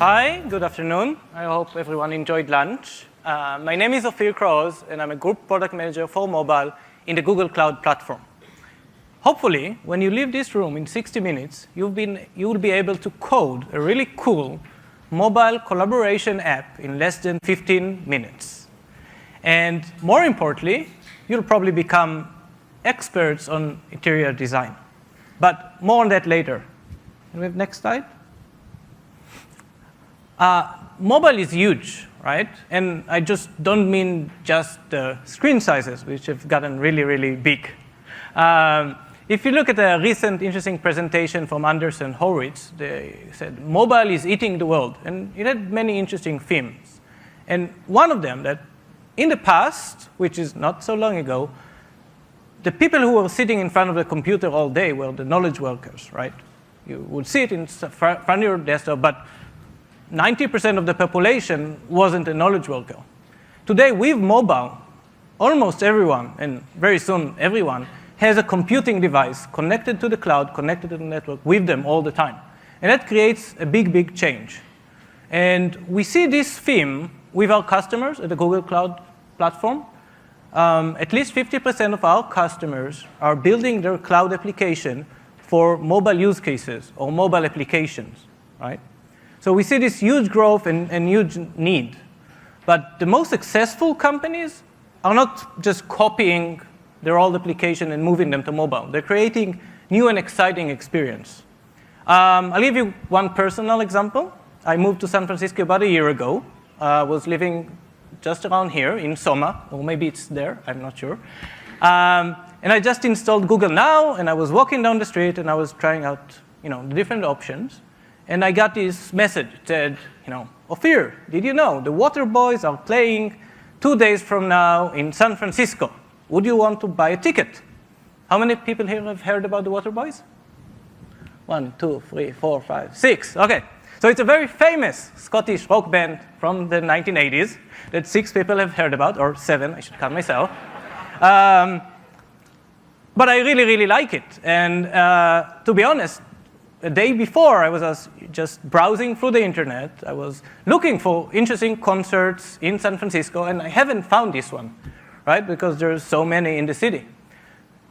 Hi, good afternoon. I hope everyone enjoyed lunch. My name is Ophir Kroos, and I'm a group product manager for mobile in the Google Cloud Platform. Hopefully, when you leave this room in 60 minutes, you will be able to code a really cool mobile collaboration app in less than 15 minutes. And more importantly, you'll probably become experts on interior design. But more on that later. Can we have next slide? Mobile is huge, right? And I just don't mean just the screen sizes, which have gotten really, really big. If you look at a recent interesting presentation from Anderson Horowitz, they said mobile is eating the world. And it had many interesting themes. And one of them that in the past, which is not so long ago, the people who were sitting in front of the computer all day were the knowledge workers, right? You would sit in front of your desktop, but 90% of the population wasn't a knowledge worker. Today, with mobile, almost everyone, and very soon everyone, has a computing device connected to the cloud, connected to the network with them all the time. And that creates a big, big change. And we see this theme with our customers at the Google Cloud Platform. At least 50% of our customers are building their cloud application for mobile use cases or mobile applications, right? So we see this huge growth and huge need. But the most successful companies are not just copying their old application and moving them to mobile. They're creating new and exciting experience. I'll give you one personal example. I moved to San Francisco about a year ago. I was living just around here in Soma, or maybe it's there, I'm not sure. And I just installed Google Now, and I was walking down the street, and I was trying out the different options. And I got this message. It said, Ophir, did you know the Water Boys are playing 2 days from now in San Francisco? Would you want to buy a ticket? How many people here have heard about the Water Boys? 1, 2, 3, 4, 5, 6. OK. So it's a very famous Scottish rock band from the 1980s that 6 people have heard about, or 7, I should count myself. But I really, really like it. And to be honest, a day before, I was just browsing through the internet. I was looking for interesting concerts in San Francisco, and I haven't found this one, right? Because there's so many in the city.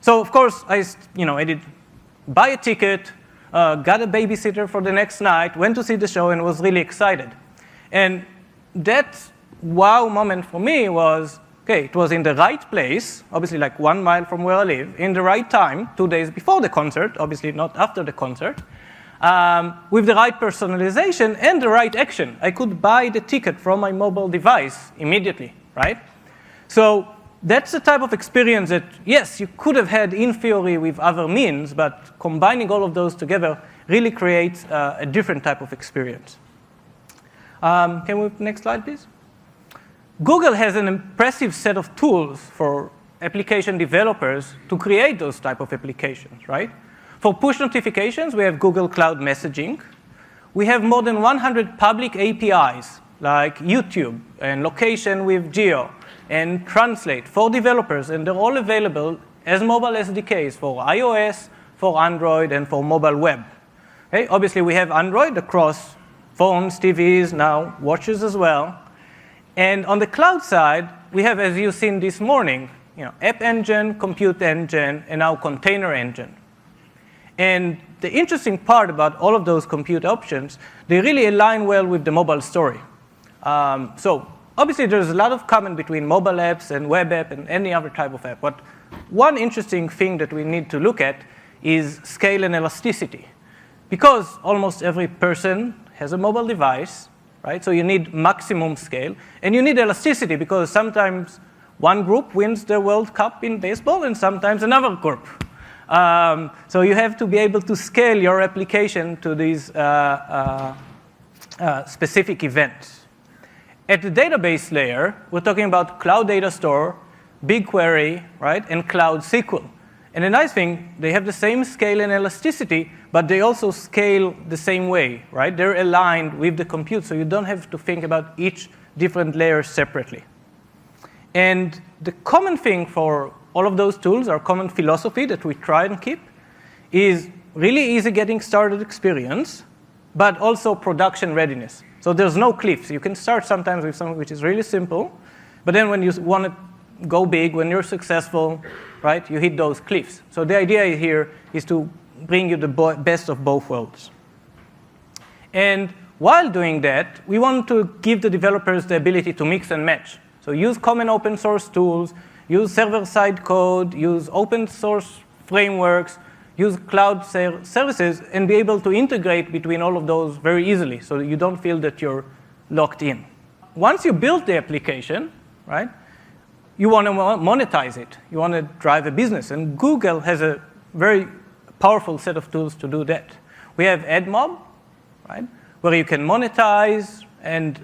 So of course, I did buy a ticket, got a babysitter for the next night, went to see the show, and was really excited. And that wow moment for me was, okay, it was in the right place, obviously like 1 mile from where I live, in the right time, 2 days before the concert, obviously not after the concert, with the right personalization and the right action. I could buy the ticket from my mobile device immediately, right? So that's the type of experience that, yes, you could have had in theory with other means, but combining all of those together really creates a different type of experience. Can we next slide, please? Google has an impressive set of tools for application developers to create those type of applications, right? For push notifications, we have Google Cloud Messaging. We have more than 100 public APIs, like YouTube and Location with Geo and Translate for developers, and they're all available as mobile SDKs for iOS, for Android, and for mobile web. Okay? Obviously, we have Android across phones, TVs, now watches as well. And on the cloud side, we have, as you've seen this morning, App Engine, Compute Engine, and now Container Engine. And the interesting part about all of those compute options, they really align well with the mobile story. So obviously, there's a lot of common between mobile apps and web app and any other type of app. But one interesting thing that we need to look at is scale and elasticity. Because almost every person has a mobile device, right? So you need maximum scale. And you need elasticity, because sometimes one group wins the World Cup in baseball, and sometimes another group. So you have to be able to scale your application to these specific events. At the database layer, we're talking about Cloud Data Store, BigQuery, right, and Cloud SQL. And the nice thing, they have the same scale and elasticity, but they also scale the same way, right? They're aligned with the compute, so you don't have to think about each different layer separately. And the common thing for all of those tools, our common philosophy that we try and keep, is really easy getting started experience, but also production readiness. So there's no cliffs. You can start sometimes with something which is really simple, but then when you want to go big, when you're successful, right, you hit those cliffs. So the idea here is to bring you the best of both worlds. And while doing that, we want to give the developers the ability to mix and match. So use common open source tools, use server-side code, use open source frameworks, use cloud services, and be able to integrate between all of those very easily so that you don't feel that you're locked in. Once you build the application, right, you want to monetize it. You want to drive a business. And Google has a very powerful set of tools to do that. We have AdMob, right, where you can monetize and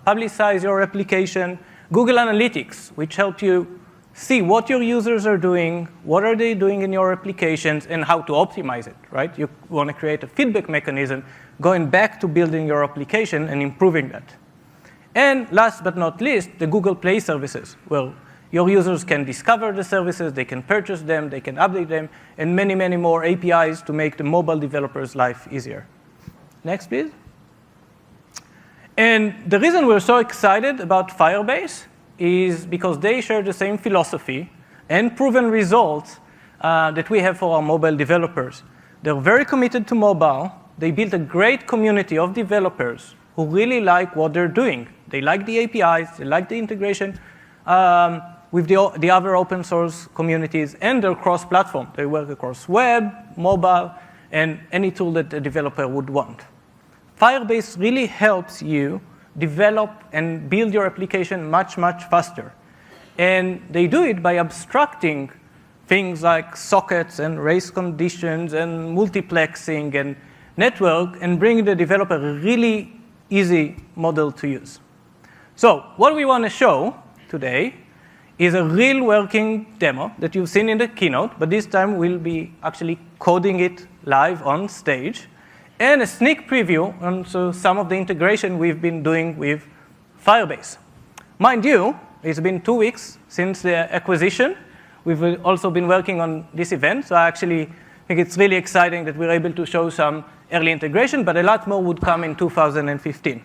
publicize your application. Google Analytics, which helps you see what your users are doing, what are they doing in your applications, and how to optimize it, right? You want to create a feedback mechanism going back to building your application and improving that. And last but not least, the Google Play services, where your users can discover the services, they can purchase them, they can update them, and many, many more APIs to make the mobile developers' life easier. Next, please. And the reason we're so excited about Firebase is because they share the same philosophy and proven results that we have for our mobile developers. They're very committed to mobile. They built a great community of developers who really like what they're doing. They like the APIs, they like the integration with the other open source communities, and they're cross-platform. They work across web, mobile, and any tool that a developer would want. Firebase really helps you develop and build your application much, much faster. And they do it by abstracting things like sockets and race conditions and multiplexing and network and bringing the developer a really easy model to use. So what we want to show today is a real working demo that you've seen in the keynote, but this time we'll be actually coding it live on stage, and a sneak preview on some of the integration we've been doing with Firebase. Mind you, it's been 2 weeks since the acquisition. We've also been working on this event, so I actually think it's really exciting that we're able to show some early integration, but a lot more would come in 2015.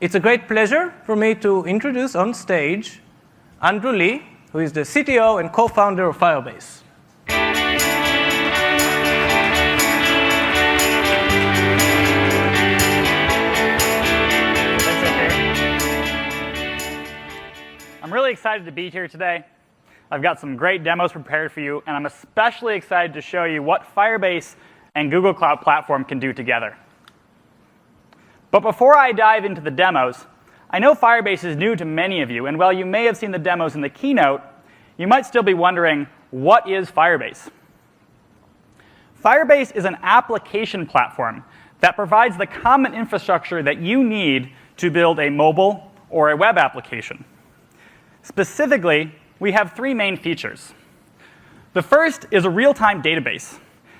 It's a great pleasure for me to introduce on stage Andrew Lee, who is the CTO and co-founder of Firebase. I'm really excited to be here today. I've got some great demos prepared for you, and I'm especially excited to show you what Firebase and Google Cloud Platform can do together. But before I dive into the demos, I know Firebase is new to many of you, and while you may have seen the demos in the keynote, you might still be wondering, what is Firebase? Firebase is an application platform that provides the common infrastructure that you need to build a mobile or a web application. Specifically, we have 3 main features. The first is a real-time database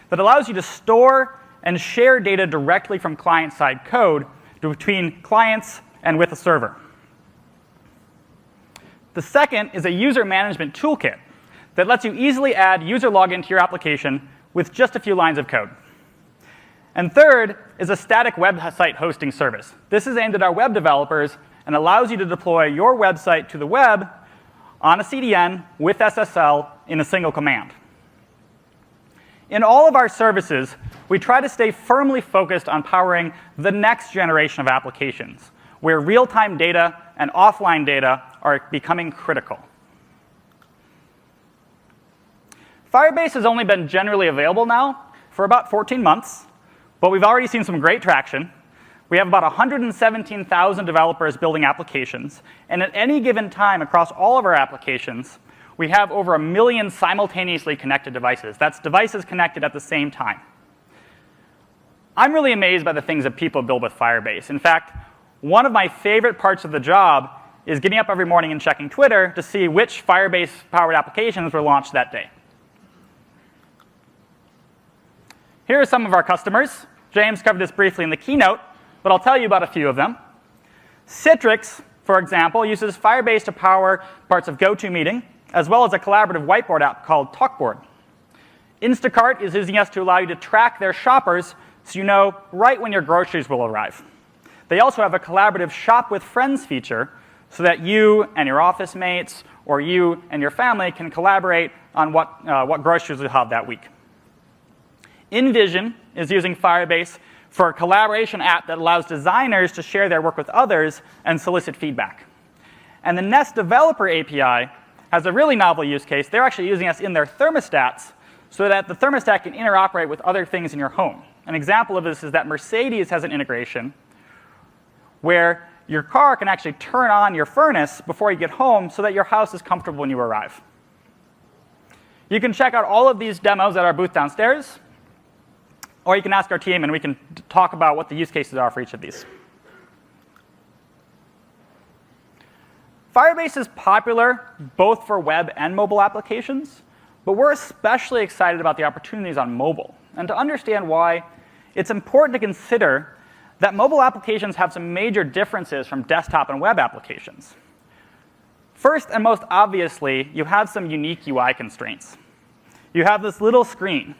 that allows you to store and share data directly from client-side code between clients and with a server. The second is a user management toolkit that lets you easily add user login to your application with just a few lines of code. And third is a static website hosting service. This is aimed at our web developers and allows you to deploy your website to the web on a CDN with SSL in a single command. In all of our services, we try to stay firmly focused on powering the next generation of applications, where real-time data and offline data are becoming critical. Firebase has only been generally available now for about 14 months, but we've already seen some great traction. We have about 117,000 developers building applications, and at any given time across all of our applications, we have over 1 million simultaneously connected devices. That's devices connected at the same time. I'm really amazed by the things that people build with Firebase. In fact, one of my favorite parts of the job is getting up every morning and checking Twitter to see which Firebase-powered applications were launched that day. Here are some of our customers. James covered this briefly in the keynote, but I'll tell you about a few of them. Citrix, for example, uses Firebase to power parts of GoToMeeting, as well as a collaborative whiteboard app called Talkboard. Instacart is using us to allow you to track their shoppers so you know right when your groceries will arrive. they also have a collaborative shop with friends feature so that you and your office mates or you and your family can collaborate on what groceries you'll have that week. InVision is using Firebase for a collaboration app that allows designers to share their work with others and solicit feedback. And the Nest Developer API has a really novel use case. They're actually using us in their thermostats so that the thermostat can interoperate with other things in your home. An example of this is that Mercedes has an integration where your car can actually turn on your furnace before you get home so that your house is comfortable when you arrive. You can check out all of these demos at our booth downstairs, or you can ask our team and we can talk about what the use cases are for each of these. Firebase is popular both for web and mobile applications, but we're especially excited about the opportunities on mobile. And to understand why, it's important to consider that mobile applications have some major differences from desktop and web applications. First and most obviously, you have some unique UI constraints. You have this little screen.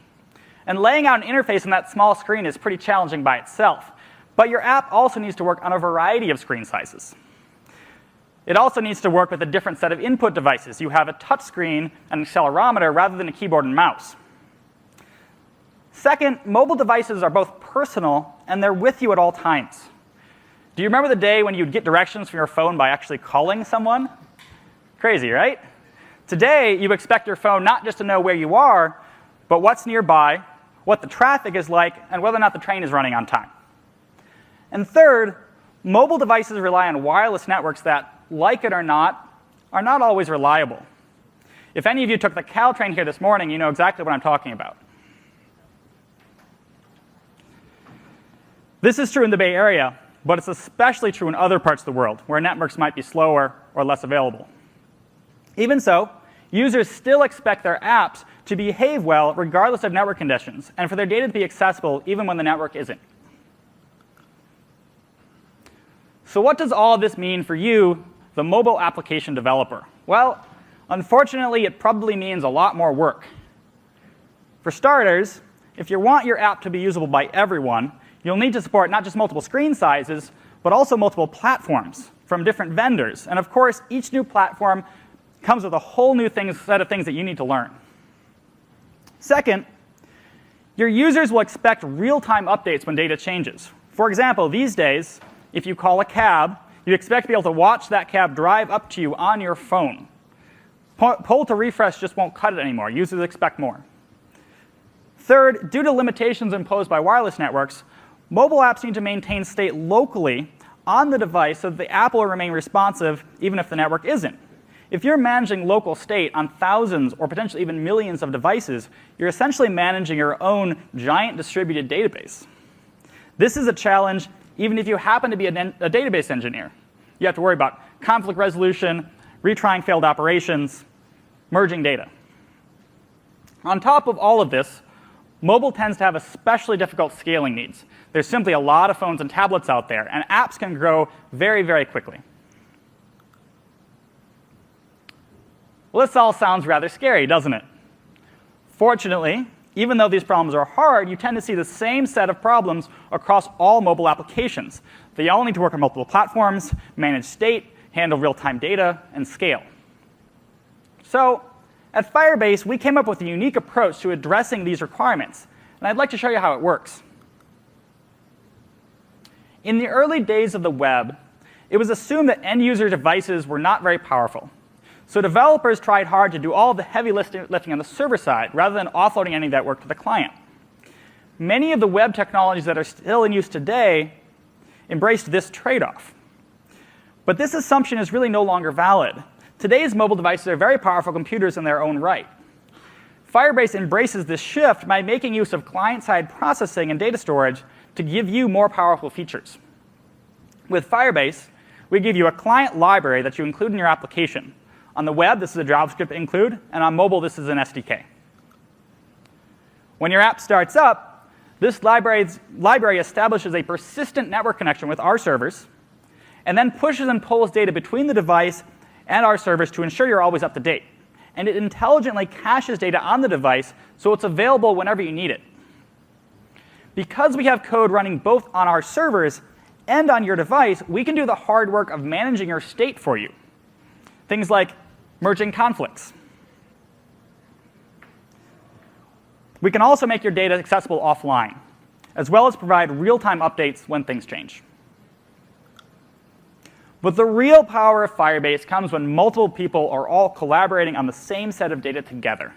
And laying out an interface on that small screen is pretty challenging by itself. But your app also needs to work on a variety of screen sizes. It also needs to work with a different set of input devices. You have a touch screen and an accelerometer rather than a keyboard and mouse. Second, mobile devices are both personal and they're with you at all times. Do you remember the day when you'd get directions from your phone by actually calling someone? Crazy, right? Today, you expect your phone not just to know where you are, but what's nearby, what the traffic is like, and whether or not the train is running on time. And third, mobile devices rely on wireless networks that, like it or not, are not always reliable. If any of you took the Caltrain here this morning, you know exactly what I'm talking about. This is true in the Bay Area, but it's especially true in other parts of the world where networks might be slower or less available. Even so, users still expect their apps to behave well regardless of network conditions, and for their data to be accessible even when the network isn't. So what does all of this mean for you, the mobile application developer? Well, unfortunately, it probably means a lot more work. For starters, if you want your app to be usable by everyone, you'll need to support not just multiple screen sizes, but also multiple platforms from different vendors. And of course, each new platform comes with a whole new set of things that you need to learn. Second, your users will expect real-time updates when data changes. For example, these days, if you call a cab, you expect to be able to watch that cab drive up to you on your phone. Poll to refresh just won't cut it anymore. Users expect more. Third, due to limitations imposed by wireless networks, mobile apps need to maintain state locally on the device so that the app will remain responsive even if the network isn't. If you're managing local state on thousands or potentially even millions of devices, you're essentially managing your own giant distributed database. This is a challenge even if you happen to be a database engineer. You have to worry about conflict resolution, retrying failed operations, merging data. On top of all of this, mobile tends to have especially difficult scaling needs. There's simply a lot of phones and tablets out there, and apps can grow very, very quickly. Well, this all sounds rather scary, doesn't it? Fortunately, even though these problems are hard, you tend to see the same set of problems across all mobile applications. They all need to work on multiple platforms, manage state, handle real-time data, and scale. So at Firebase, we came up with a unique approach to addressing these requirements, and I'd like to show you how it works. In the early days of the web, it was assumed that end-user devices were not very powerful. So developers tried hard to do all the heavy lifting on the server side, rather than offloading any of that work to the client. Many of the web technologies that are still in use today embraced this trade-off. But this assumption is really no longer valid. Today's mobile devices are very powerful computers in their own right. Firebase embraces this shift by making use of client-side processing and data storage to give you more powerful features. With Firebase, we give you a client library that you include in your application. On the web, this is a JavaScript include, and on mobile, this is an SDK. When your app starts up, this library establishes a persistent network connection with our servers, and then pushes and pulls data between the device and our servers to ensure you're always up to date. And it intelligently caches data on the device so it's available whenever you need it. Because we have code running both on our servers And on your device, we can do the hard work of managing your state for you. Things like merging conflicts. We can also make your data accessible offline, as well as provide real-time updates when things change. But the real power of Firebase comes when multiple people are all collaborating on the same set of data together.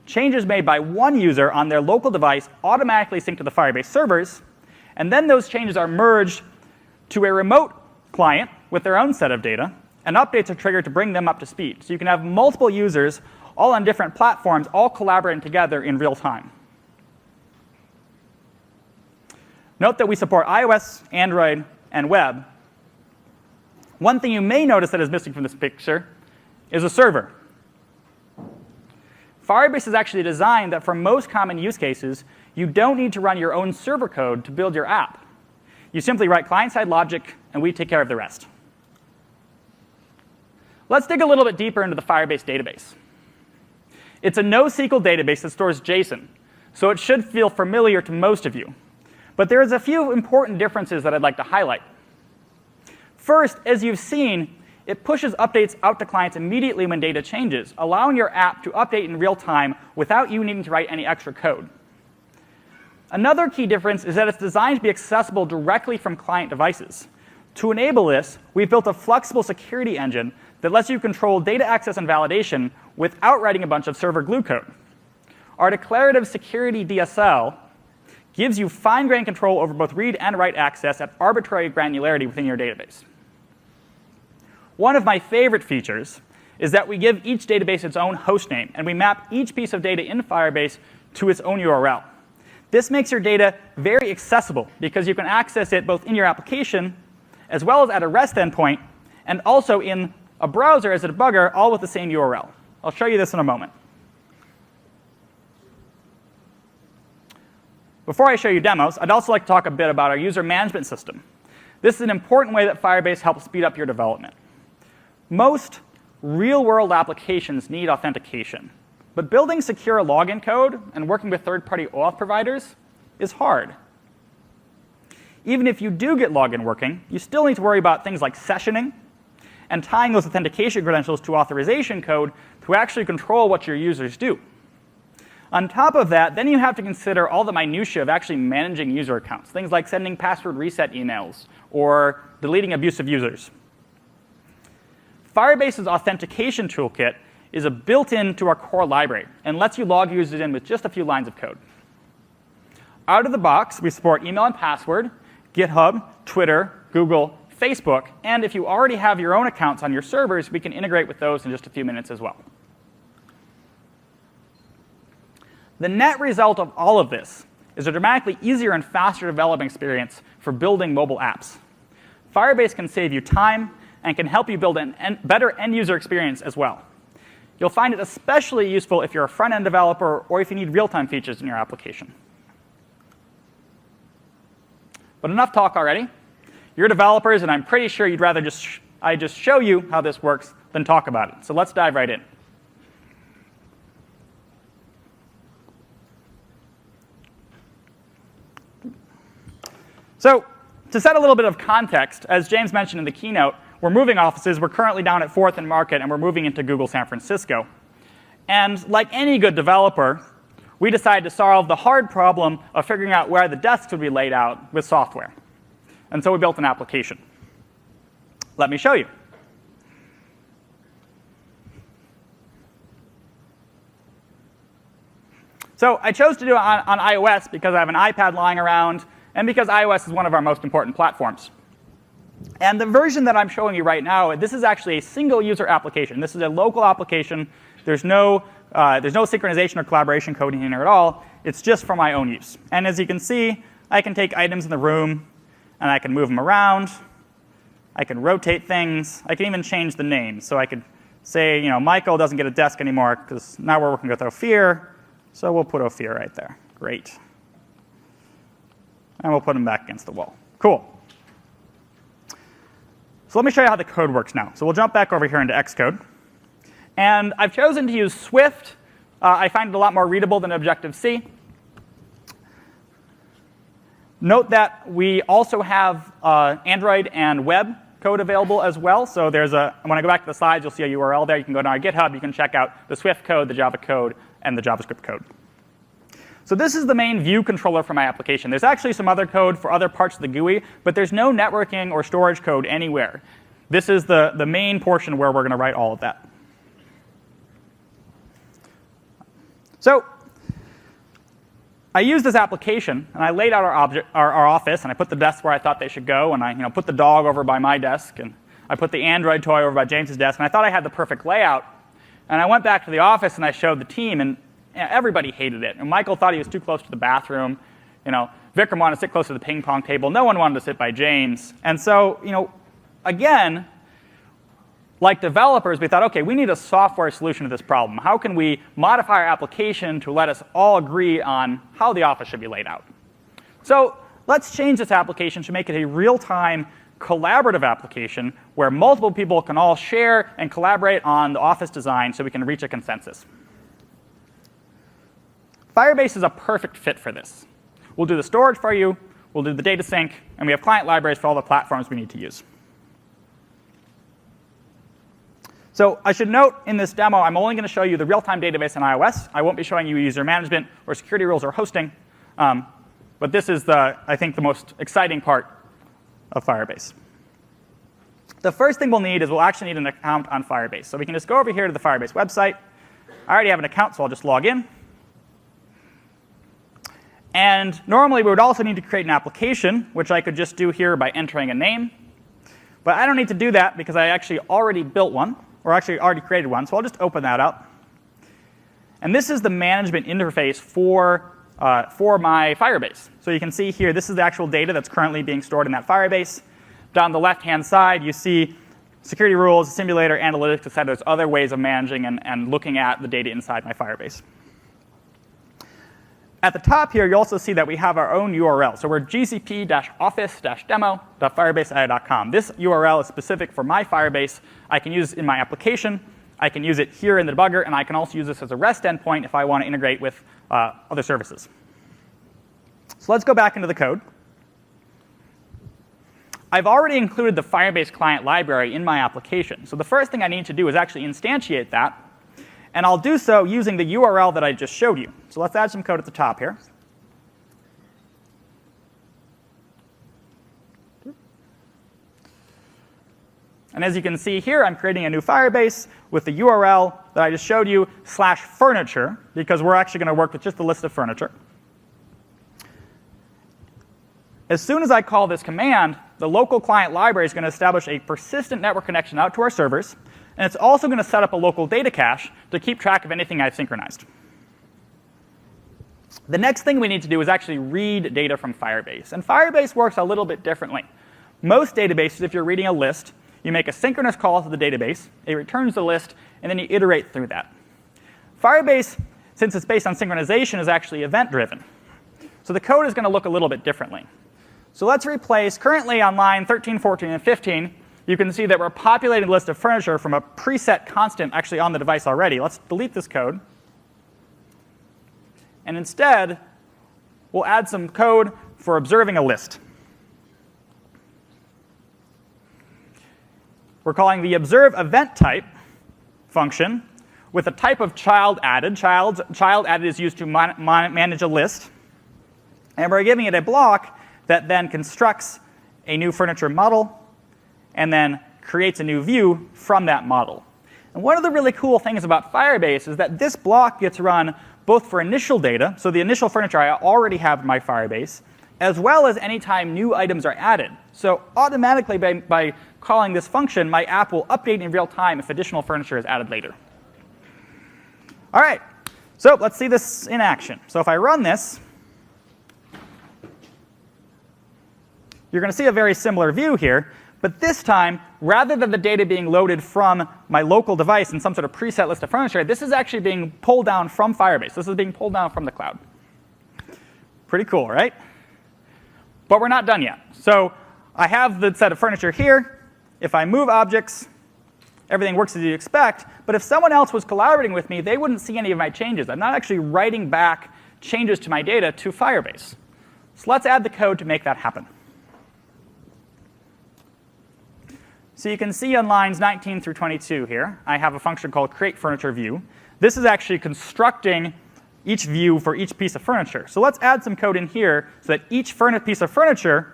Changes made by one user on their local device automatically sync to the Firebase servers, and then those changes are merged to a remote client with their own set of data, and updates are triggered to bring them up to speed. So you can have multiple users all on different platforms, all collaborating together in real time. Note that we support iOS, Android, and web. One thing you may notice that is missing from this picture is a server. Firebase is actually designed that for most common use cases, you don't need to run your own server code to build your app. You simply write client-side logic, and we take care of the rest. Let's dig a little bit deeper into the Firebase database. It's a NoSQL database that stores JSON, so it should feel familiar to most of you. But there's a few important differences that I'd like to highlight. First, as you've seen, it pushes updates out to clients immediately when data changes, allowing your app to update in real time without you needing to write any extra code. Another key difference is that it's designed to be accessible directly from client devices. To enable this, we've built a flexible security engine that lets you control data access and validation without writing a bunch of server glue code. Our declarative security DSL gives you fine-grained control over both read and write access at arbitrary granularity within your database. One of my favorite features is that we give each database its own host name, and we map each piece of data in Firebase to its own URL. This makes your data very accessible because you can access it both in your application as well as at a REST endpoint, and also in a browser as a debugger, all with the same URL. I'll show you this in a moment. Before I show you demos, I'd also like to talk a bit about our user management system. This is an important way that Firebase helps speed up your development. Most real-world applications need authentication, but building secure login code and working with third-party auth providers is hard. Even if you do get login working, you still need to worry about things like sessioning and tying those authentication credentials to authorization code to actually control what your users do. On top of that, then you have to consider all the minutiae of actually managing user accounts, things like sending password reset emails or deleting abusive users. Firebase's authentication toolkit is built into our core library and lets you log users in with just a few lines of code. Out of the box, we support email and password, GitHub, Twitter, Google, Facebook, and if you already have your own accounts on your servers, we can integrate with those in just a few minutes as well. The net result of all of this is a dramatically easier and faster development experience for building mobile apps. Firebase can save you time and can help you build a better end-user experience as well. You'll find it especially useful if you're a front-end developer or if you need real-time features in your application. But enough talk already. You're developers, and I'm pretty sure you'd rather I just show you how this works than talk about it. So let's dive right in. So to set a little bit of context, as James mentioned in the keynote, we're moving offices. We're currently down at 4th and Market, and we're moving into Google San Francisco. And like any good developer, we decided to solve the hard problem of figuring out where the desks would be laid out with software. And so we built an application. Let me show you. So I chose to do it on iOS because I have an iPad lying around, and because iOS is one of our most important platforms. And the version that I'm showing you right now, this is actually a single-user application. This is a local application. There's no synchronization or collaboration code in here at all. It's just for my own use. And as you can see, I can take items in the room, and I can move them around. I can rotate things. I can even change the name. So I could say, Michael doesn't get a desk anymore because now we're working with Ophir. So we'll put Ophir right there. Great. And we'll put him back against the wall. Cool. So let me show you how the code works now. So we'll jump back over here into Xcode. And I've chosen to use Swift. I find it a lot more readable than Objective-C. Note that we also have Android and web code available as well. So there's when I go back to the slides, you'll see a URL there. You can go to our GitHub. You can check out the Swift code, the Java code, and the JavaScript code. So this is the main view controller for my application. There's actually some other code for other parts of the GUI, but there's no networking or storage code anywhere. This is the main portion where we're going to write all of that. So I used this application, and I laid out our office, and I put the desks where I thought they should go, and I put the dog over by my desk, and I put the Android toy over by James's desk, and I thought I had the perfect layout. And I went back to the office, and I showed the team, and everybody hated it. And Michael thought he was too close to the bathroom. Vikram wanted to sit close to the ping pong table. No one wanted to sit by James. And so, again, like developers, we thought, OK, we need a software solution to this problem. How can we modify our application to let us all agree on how the office should be laid out? So let's change this application to make it a real-time collaborative application where multiple people can all share and collaborate on the office design so we can reach a consensus. Firebase is a perfect fit for this. We'll do the storage for you. We'll do the data sync. And we have client libraries for all the platforms we need to use. So I should note in this demo, I'm only going to show you the real-time database on iOS. I won't be showing you user management or security rules or hosting. But this is, I think, the most exciting part of Firebase. The first thing we'll need is we'll actually need an account on Firebase. So we can just go over here to the Firebase website. I already have an account, so I'll just log in. And normally, we would also need to create an application, which I could just do here by entering a name. But I don't need to do that because I actually already built one, or actually already created one. So I'll just open that up. And this is the management interface for my Firebase. So you can see here, this is the actual data that's currently being stored in that Firebase. Down the left-hand side, you see security rules, simulator, analytics, et cetera. There's other ways of managing and looking at the data inside my Firebase. At the top here, you also see that we have our own URL. So we're gcp-office-demo.firebase.com. This URL is specific for my Firebase. I can use it in my application. I can use it here in the debugger. And I can also use this as a REST endpoint if I want to integrate with other services. So let's go back into the code. I've already included the Firebase client library in my application. So the first thing I need to do is actually instantiate that. And I'll do so using the URL that I just showed you. So let's add some code at the top here. And as you can see here, I'm creating a new Firebase with the URL that I just showed you, /furniture, because we're actually going to work with just a list of furniture. As soon as I call this command, the local client library is going to establish a persistent network connection out to our servers. And it's also going to set up a local data cache to keep track of anything I've synchronized. The next thing we need to do is actually read data from Firebase. And Firebase works a little bit differently. Most databases, if you're reading a list, you make a synchronous call to the database. It returns the list, and then you iterate through that. Firebase, since it's based on synchronization, is actually event-driven. So the code is going to look a little bit differently. So let's replace, currently on line 13, 14, and 15, you can see that we're populating a list of furniture from a preset constant actually on the device already. Let's delete this code. And instead, we'll add some code for observing a list. We're calling the observe event type function with a type of child added. Child added is used to manage a list. And we're giving it a block that then constructs a new furniture model and then creates a new view from that model. And one of the really cool things about Firebase is that this block gets run both for initial data, so the initial furniture I already have in my Firebase, as well as anytime new items are added. So automatically, by calling this function, my app will update in real time if additional furniture is added later. All right, so let's see this in action. So if I run this, you're going to see a very similar view here. But this time, rather than the data being loaded from my local device in some sort of preset list of furniture, this is actually being pulled down from Firebase. This is being pulled down from the cloud. Pretty cool, right? But we're not done yet. So I have the set of furniture here. If I move objects, everything works as you'd expect. But if someone else was collaborating with me, they wouldn't see any of my changes. I'm not actually writing back changes to my data to Firebase. So let's add the code to make that happen. So you can see on lines 19 through 22 here, I have a function called createFurnitureView. This is actually constructing each view for each piece of furniture. So let's add some code in here so that each piece of furniture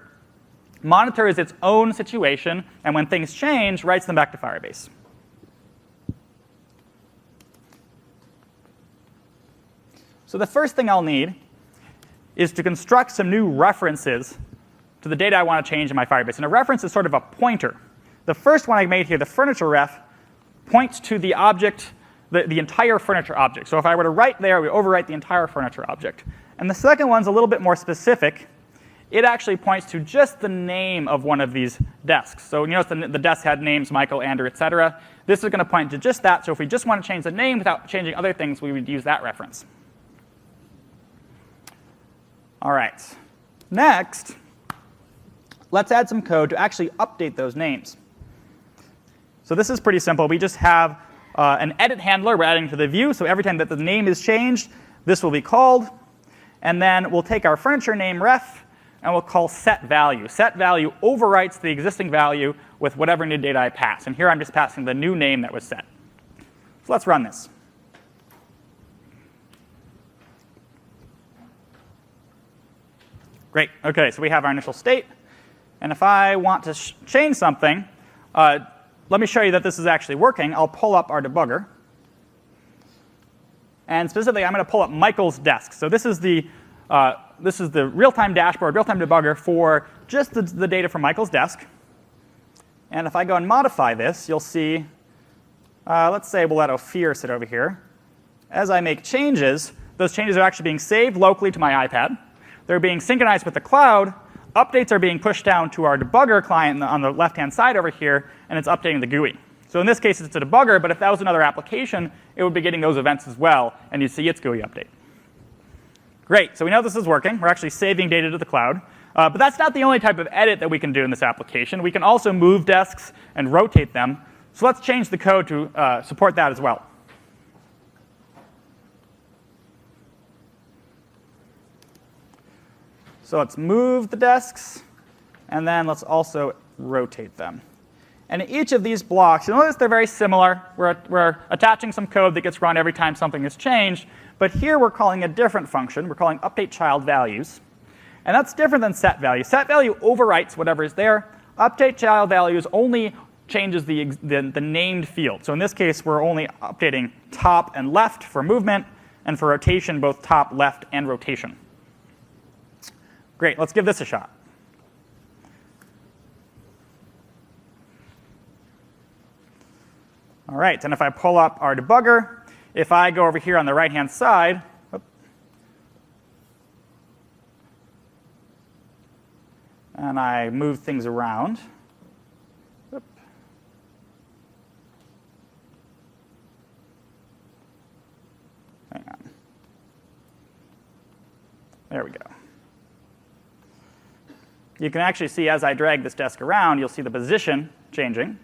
monitors its own situation, and when things change, writes them back to Firebase. So the first thing I'll need is to construct some new references to the data I want to change in my Firebase. And a reference is sort of a pointer. The first one I made here, the furniture ref, points to the object, the entire furniture object. So if I were to write there, we overwrite the entire furniture object. And the second one's a little bit more specific. It actually points to just the name of one of these desks. So you notice the desk had names, Michael, Andrew, et cetera. This is going to point to just that. So if we just want to change the name without changing other things, we would use that reference. All right. Next, let's add some code to actually update those names. So this is pretty simple. We just have an edit handler we're adding to the view. So every time that the name is changed, this will be called. And then we'll take our furniture name ref, and we'll call setValue. SetValue overwrites the existing value with whatever new data I pass. And here I'm just passing the new name that was set. So let's run this. Great. OK, so we have our initial state. And if I want to change something, let me show you that this is actually working. I'll pull up our debugger. And specifically, I'm going to pull up Michael's desk. So this is the real-time dashboard, real-time debugger for just the data from Michael's desk. And if I go and modify this, you'll see, let's say we'll let Ophir sit over here. As I make changes, those changes are actually being saved locally to my iPad. They're being synchronized with the cloud. Updates are being pushed down to our debugger client on the left-hand side over here, and it's updating the GUI. So in this case, it's a debugger, but if that was another application, it would be getting those events as well, and you'd see its GUI update. Great. So we know this is working. We're actually saving data to the cloud. But that's not the only type of edit that we can do in this application. We can also move desks and rotate them. So let's change the code to support that as well. So let's move the desks, and then let's also rotate them. And each of these blocks, you notice they're very similar. We're attaching some code that gets run every time something is changed. But here we're calling a different function. We're calling updateChildValues. And that's different than setValue. SetValue overwrites whatever is there. UpdateChildValues only changes the named field. So in this case, we're only updating top and left for movement, and for rotation, both top, left, and rotation. Great. Let's give this a shot. All right. And if I pull up our debugger, if I go over here on the right-hand side, and I move things around, hang on. There we go. You can actually see as I drag this desk around, you'll see the position changing.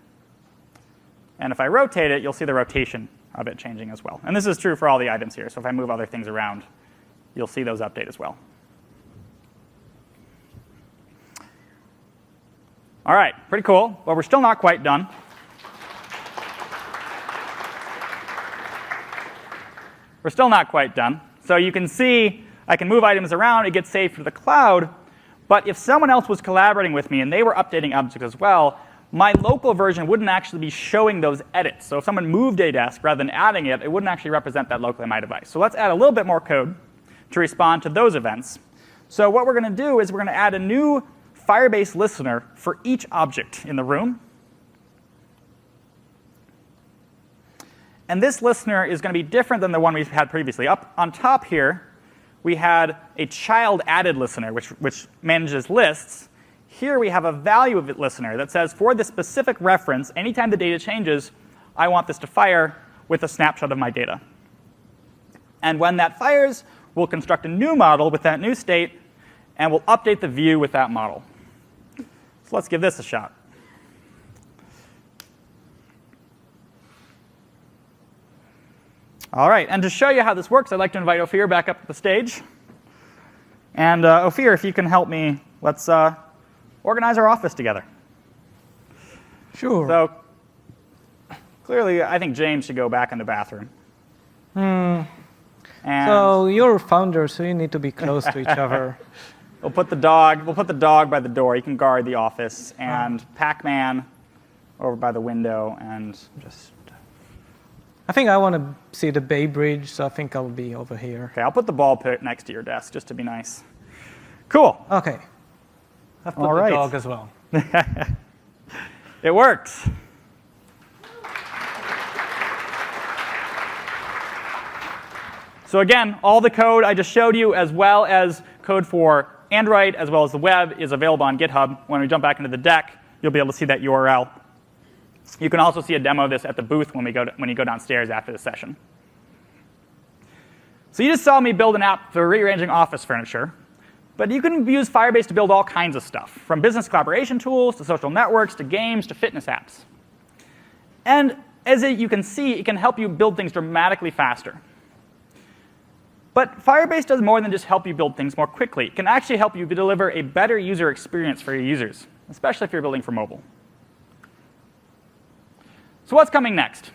And if I rotate it, you'll see the rotation of it changing as well. And this is true for all the items here. So if I move other things around, you'll see those update as well. All right, pretty cool. Well, we're still not quite done. We're still not quite done. So you can see I can move items around. It gets saved to the cloud. But if someone else was collaborating with me and they were updating objects as well, my local version wouldn't actually be showing those edits. So if someone moved a desk rather than adding it, it wouldn't actually represent that locally on my device. So let's add a little bit more code to respond to those events. So what we're going to do is we're going to add a new Firebase listener for each object in the room. And this listener is going to be different than the one we've had previously. Up on top here, we had a child added listener, which manages lists. Here we have a value of it listener that says, for this specific reference, anytime the data changes, I want this to fire with a snapshot of my data. And when that fires, we'll construct a new model with that new state, and we'll update the view with that model. So let's give this a shot. All right, and to show you how this works, I'd like to invite Ophir back up to the stage. And Ophir, if you can help me, let's organize our office together. Sure. So clearly, I think James should go back in the bathroom. And So you're founder, so you need to be close to each other. we'll put the dog by the door. He can guard the office, and Pac-Man over by the window, and just. I think I want to see the Bay Bridge, so I think I'll be over here. Okay, I'll put the ball pit next to your desk just to be nice. Cool. Okay. I've put All the right. dog as well. It works. So again, all the code I just showed you, as well as code for Android, as well as the web, is available on GitHub. When we jump back into the deck, you'll be able to see that URL. You can also see a demo of this at the booth when you go downstairs after the session. So you just saw me build an app for rearranging office furniture. But you can use Firebase to build all kinds of stuff, from business collaboration tools to social networks to games to fitness apps. And as you can see, it can help you build things dramatically faster. But Firebase does more than just help you build things more quickly. It can actually help you deliver a better user experience for your users, especially if you're building for mobile. So what's coming next?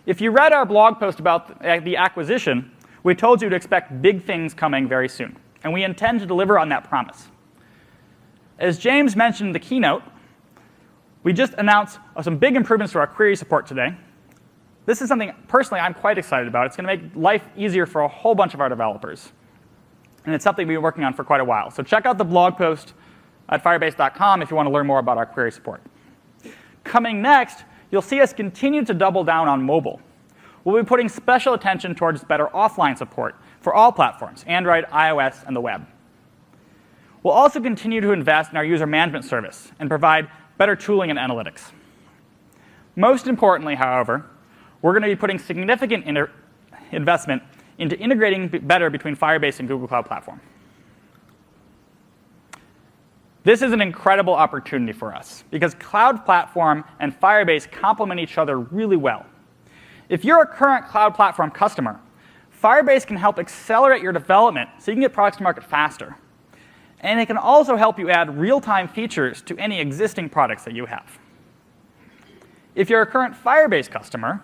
If you read our blog post about the acquisition, we told you to expect big things coming very soon. And we intend to deliver on that promise. As James mentioned in the keynote, we just announced some big improvements to our query support today. This is something, personally, I'm quite excited about. It's going to make life easier for a whole bunch of our developers. And it's something we've been working on for quite a while. So check out the blog post at firebase.com if you want to learn more about our query support. Coming next, you'll see us continue to double down on mobile. We'll be putting special attention towards better offline support for all platforms, Android, iOS, and the web. We'll also continue to invest in our user management service and provide better tooling and analytics. Most importantly, however, we're going to be putting significant investment into integrating better between Firebase and Google Cloud Platform. This is an incredible opportunity for us because Cloud Platform and Firebase complement each other really well. If you're a current Cloud Platform customer, Firebase can help accelerate your development so you can get products to market faster. And it can also help you add real-time features to any existing products that you have. If you're a current Firebase customer,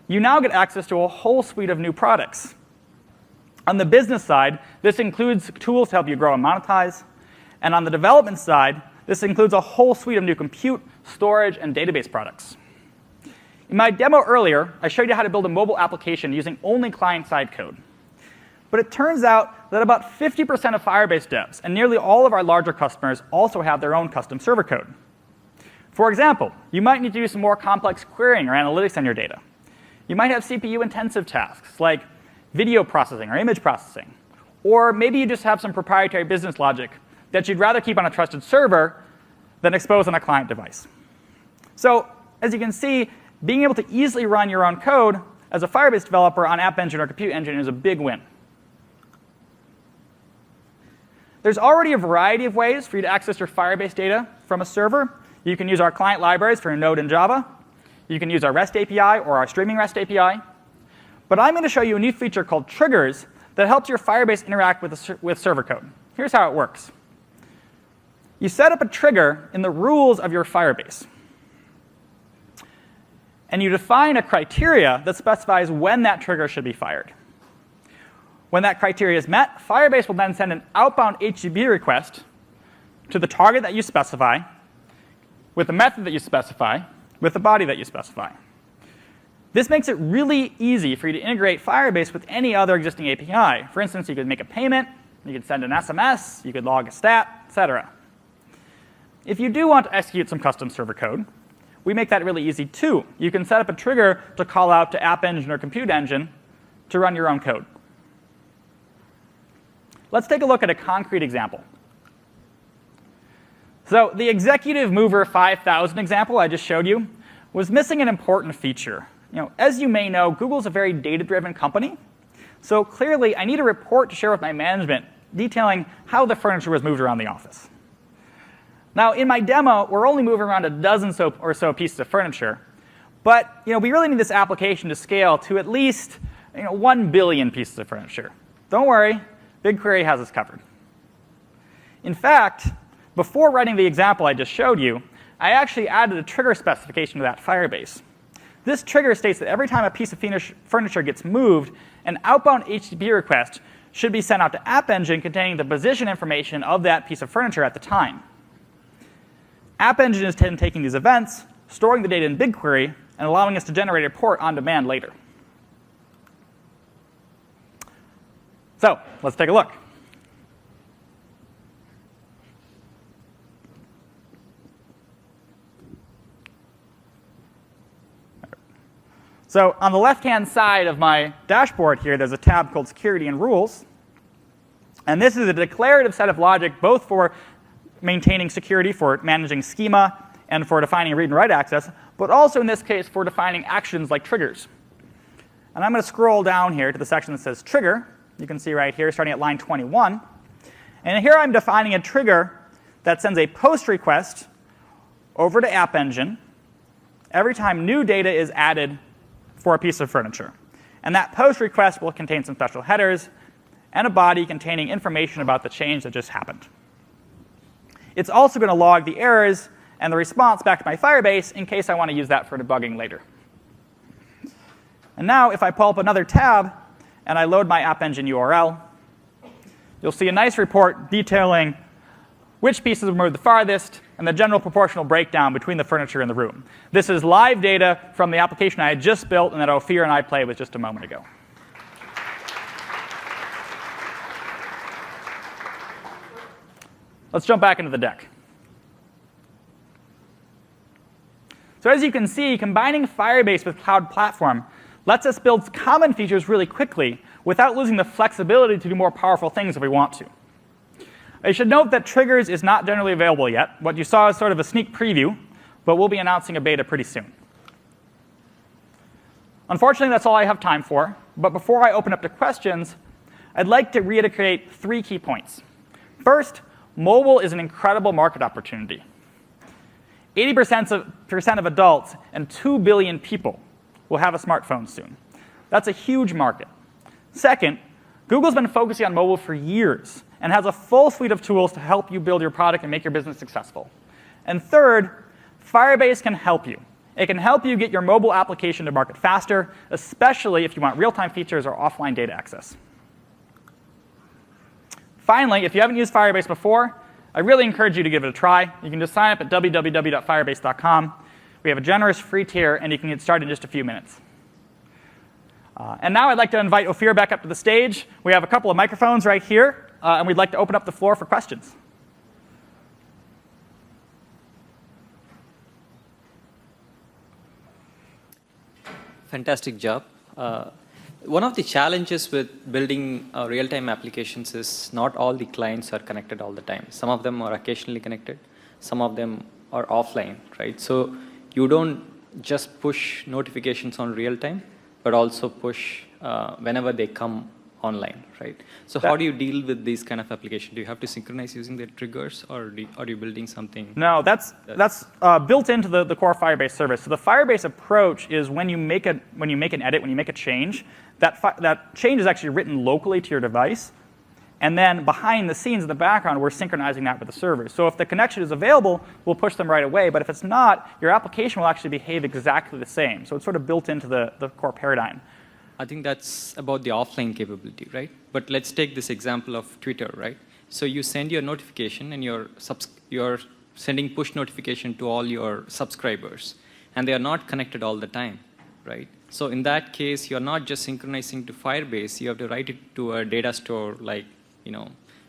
you now get access to a whole suite of new products. On the business side, this includes tools to help you grow and monetize. And on the development side, this includes a whole suite of new compute, storage, and database products. In my demo earlier, I showed you how to build a mobile application using only client-side code. But it turns out that about 50% of Firebase devs and nearly all of our larger customers also have their own custom server code. For example, you might need to do some more complex querying or analytics on your data. You might have CPU-intensive tasks like video processing or image processing. Or maybe you just have some proprietary business logic that you'd rather keep on a trusted server than expose on a client device. So as you can see, being able to easily run your own code as a Firebase developer on App Engine or Compute Engine is a big win. There's already a variety of ways for you to access your Firebase data from a server. You can use our client libraries for Node and Java. You can use our REST API or our streaming REST API. But I'm going to show you a new feature called triggers that helps your Firebase interact with server code. Here's how it works. You set up a trigger in the rules of your Firebase. And you define a criteria that specifies when that trigger should be fired. When that criteria is met, Firebase will then send an outbound HTTP request to the target that you specify, with the method that you specify, with the body that you specify. This makes it really easy for you to integrate Firebase with any other existing API. For instance, you could make a payment, you could send an SMS, you could log a stat, etc. If you do want to execute some custom server code, we make that really easy too. You can set up a trigger to call out to App Engine or Compute Engine to run your own code. Let's take a look at a concrete example. So the Executive Mover 5000 example I just showed you was missing an important feature. As you may know, Google's a very data-driven company. So clearly, I need a report to share with my management detailing how the furniture was moved around the office. Now, in my demo, we're only moving around a dozen or so pieces of furniture. But we really need this application to scale to at least 1 billion pieces of furniture. Don't worry, BigQuery has us covered. In fact, before writing the example I just showed you, I actually added a trigger specification to that Firebase. This trigger states that every time a piece of furniture gets moved, an outbound HTTP request should be sent out to App Engine containing the position information of that piece of furniture at the time. App Engine is then taking these events, storing the data in BigQuery, and allowing us to generate a report on demand later. So let's take a look. So on the left-hand side of my dashboard here, there's a tab called Security and Rules. And this is a declarative set of logic both for maintaining security, for managing schema, and for defining read and write access, but also in this case for defining actions like triggers. And I'm going to scroll down here to the section that says Trigger. You can see right here, starting at line 21. And here I'm defining a trigger that sends a post request over to App Engine every time new data is added for a piece of furniture. And that post request will contain some special headers and a body containing information about the change that just happened. It's also going to log the errors and the response back to my Firebase in case I want to use that for debugging later. And now if I pull up another tab and I load my App Engine URL, you'll see a nice report detailing which pieces were moved the farthest and the general proportional breakdown between the furniture in the room. This is live data from the application I had just built and that Ophir and I played with just a moment ago. Let's jump back into the deck. So as you can see, combining Firebase with Cloud Platform lets us build common features really quickly without losing the flexibility to do more powerful things if we want to. I should note that Triggers is not generally available yet. What you saw is sort of a sneak preview, but we'll be announcing a beta pretty soon. Unfortunately, that's all I have time for. But before I open up to questions, I'd like to reiterate 3 key points. First, mobile is an incredible market opportunity. 80% of adults and 2 billion people will have a smartphone soon. That's a huge market. Second, Google's been focusing on mobile for years and has a full suite of tools to help you build your product and make your business successful. And third, Firebase can help you. It can help you get your mobile application to market faster, especially if you want real-time features or offline data access. Finally, if you haven't used Firebase before, I really encourage you to give it a try. You can just sign up at www.firebase.com. We have a generous free tier, and you can get started in just a few minutes. And now I'd like to invite Ophir back up to the stage. We have a couple of microphones right here, and we'd like to open up the floor for questions. Fantastic job. One of the challenges with building real-time applications is not all the clients are connected all the time. Some of them are occasionally connected. Some of them are offline, right? So you don't just push notifications on real-time, but also push whenever they come online, right? So how do you deal with these kind of applications? Do you have to synchronize using the triggers, or are you building something? No, that's built into the core Firebase service. So the Firebase approach is when you make an edit, when you make a change, that change is actually written locally to your device. And then behind the scenes in the background, we're synchronizing that with the servers. So if the connection is available, we'll push them right away. But if it's not, your application will actually behave exactly the same. So it's sort of built into the core paradigm. I think that's about the offline capability, right? But let's take this example of Twitter, right? So you send your notification, and you're sending push notification to all your subscribers, and they are not connected all the time, right? So in that case, you're not just synchronizing to Firebase. You have to write it to a data store like,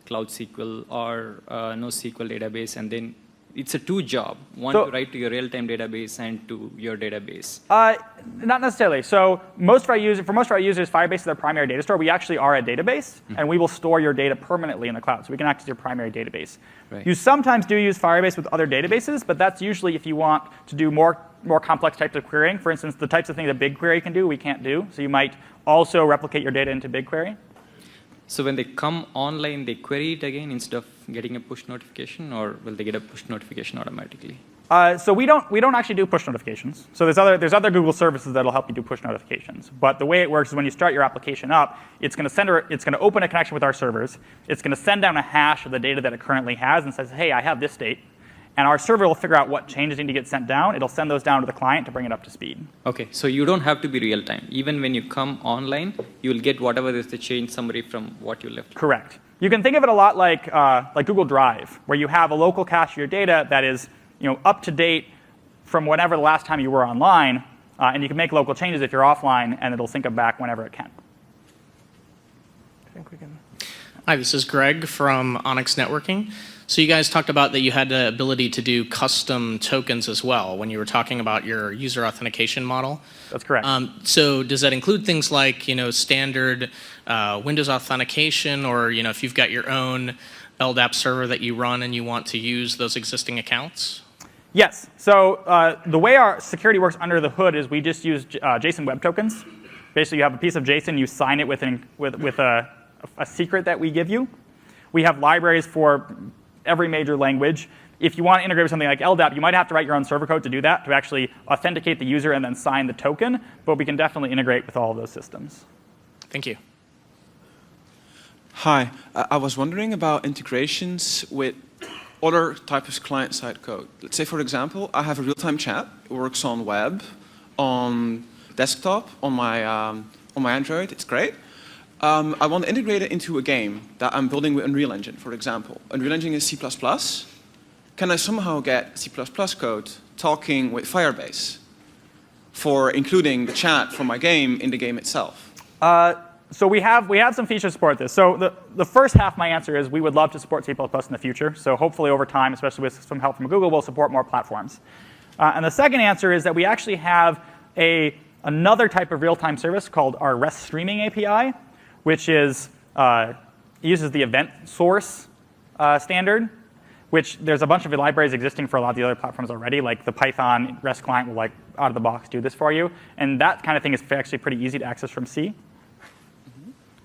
Cloud SQL or NoSQL database, and then it's a two-job. One to write to your real-time database and to your database. Not necessarily. So for most of our users, Firebase is their primary data store. We actually are a database, and we will store your data permanently in the cloud. So we can access your primary database. Right. You sometimes do use Firebase with other databases, but that's usually if you want to do more complex types of querying. For instance, the types of things that BigQuery can do, we can't do. So you might also replicate your data into BigQuery. So when they come online, they query it again instead of getting a push notification, or will they get a push notification automatically? So we don't actually do push notifications. So there's other Google services that'll help you do push notifications. But the way it works is when you start your application up, it's going to open a connection with our servers. It's going to send down a hash of the data that it currently has and says, hey, I have this state. And our server will figure out what changes need to get sent down. It'll send those down to the client to bring it up to speed. Okay, so you don't have to be real time. Even when you come online, you will get whatever is the change summary from what you left. Correct. You can think of it a lot like Google Drive, where you have a local cache of your data that is up to date from whenever the last time you were online, and you can make local changes if you're offline, and it'll sync them back whenever it can. I think we can. Hi, this is Greg from Onyx Networking. So you guys talked about that you had the ability to do custom tokens as well when you were talking about your user authentication model. That's correct. So does that include things like standard Windows authentication, or if you've got your own LDAP server that you run and you want to use those existing accounts? Yes. So the way our security works under the hood is we just use JSON Web Tokens. Basically, you have a piece of JSON, you sign it with a secret that we give you. We have libraries for every major language. If you want to integrate with something like LDAP, you might have to write your own server code to do that, to actually authenticate the user and then sign the token. But we can definitely integrate with all of those systems. Thank you. Hi, I was wondering about integrations with other types of client-side code. Let's say, for example, I have a real-time chat. It works on web, on desktop, on my Android. It's great. I want to integrate it into a game that I'm building with Unreal Engine, for example. Unreal Engine is C++. Can I somehow get C++ code talking with Firebase for including the chat from my game in the game itself? So we have some features to support this. So the first half of my answer is we would love to support C++ in the future. So hopefully over time, especially with some help from Google, we'll support more platforms. And the second answer is that we actually have another type of real-time service called our REST streaming API, which is uses the event source standard, which there's a bunch of libraries existing for a lot of the other platforms already, like the Python REST client will out of the box do this for you. And that kind of thing is actually pretty easy to access from C.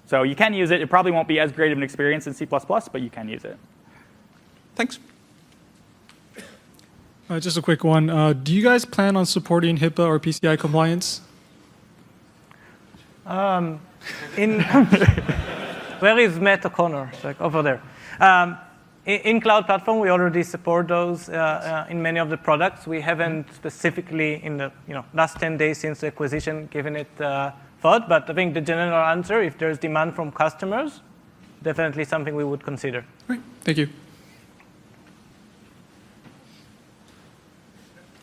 So you can use it. It probably won't be as great of an experience in C++, but you can use it. Thanks. Just a quick one. Do you guys plan on supporting HIPAA or PCI compliance? Where is Matt O'Connor? It's like over there. In Cloud Platform, we already support those in many of the products. We haven't specifically in the last 10 days since the acquisition given it thought, but I think the general answer, if there's demand from customers, definitely something we would consider. Great. Thank you.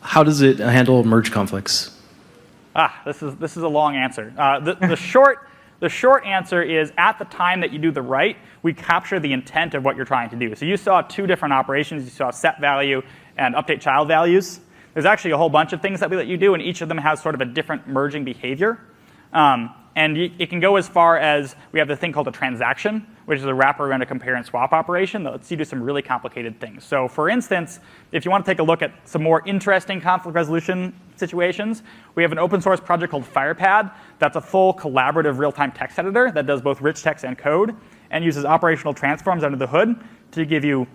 How does it handle merge conflicts? This is a long answer. The short answer is at the time that you do the write, we capture the intent of what you're trying to do. So you saw two different operations. You saw set value and update child values. There's actually a whole bunch of things that we let you do, and each of them has sort of a different merging behavior. And it can go as far as we have the thing called a transaction, which is a wrapper around a compare and swap operation that lets you do some really complicated things. So for instance, if you want to take a look at some more interesting conflict resolution situations, we have an open source project called Firepad that's a full collaborative real-time text editor that does both rich text and code and uses operational transforms under the hood to give you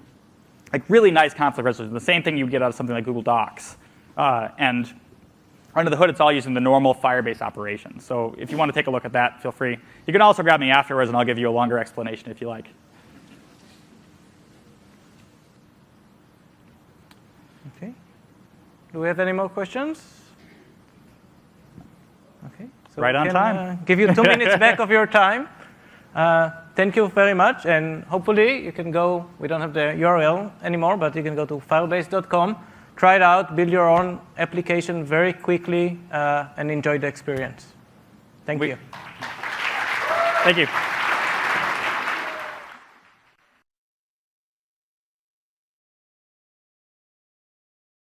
really nice conflict resolution, the same thing you would get out of something like Google Docs. And under the hood, it's all using the normal Firebase operation. So if you want to take a look at that, feel free. You can also grab me afterwards, and I'll give you a longer explanation if you like. Okay. Do we have any more questions? Okay. So Right on we can, time. Give you 2 minutes back of your time. Thank you very much, and hopefully you can go. We don't have the URL anymore, but you can go to firebase.com. Try it out, build your own application very quickly, and enjoy the experience. Thank you. Thank you.